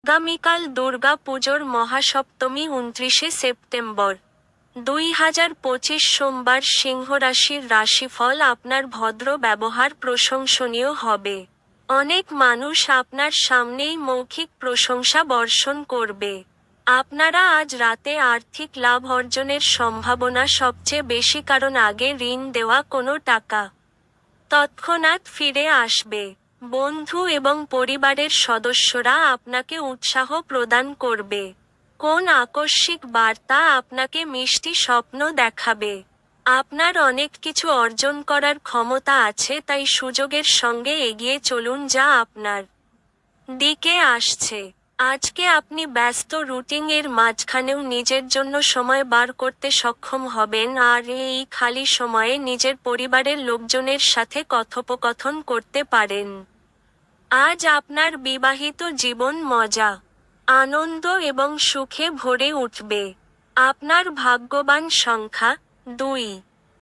আগামীকাল দুর্গা পুজোর মহাসপ্তমী 29শে সেপ্টেম্বর 2025 সোমবার সিংহ রাশির রাশিফল। আপনার ভদ্র ব্যবহার প্রশংসনীয় হবে। অনেক মানুষ আপনার সামনেই মৌখিক প্রশংসা বর্ষণ করবে। আপনারা আজ রাতে আর্থিক লাভ অর্জনের সম্ভাবনা সবচেয়ে বেশি, কারণ আগে ঋণ দেওয়া কোনো টাকা তৎক্ষণাৎ ফিরে আসবে। বন্ধু এবং পরিবারের সদস্যরা আপনাকে উৎসাহ প্রদান করবে। কোন আকস্মিক বার্তা আপনাকে মিষ্টি স্বপ্ন দেখাবে। আপনার অনেক কিছু অর্জন করার ক্ষমতা আছে, তাই সুযোগের সঙ্গে এগিয়ে চলুন যা আপনার দিকে আসছে। আজকে আপনি ব্যস্ত রুটিনের মাঝখানেও নিজের জন্য সময় বার করতে সক্ষম হবেন, আর এই খালি সময়ে নিজের পরিবারের লোকজনের সাথে কথোপকথন করতে পারেন। আজ আপনার বিবাহিত জীবন মজা, আনন্দ এবং সুখে ভরে উঠবে। আপনার ভাগ্যবান সংখ্যা 2।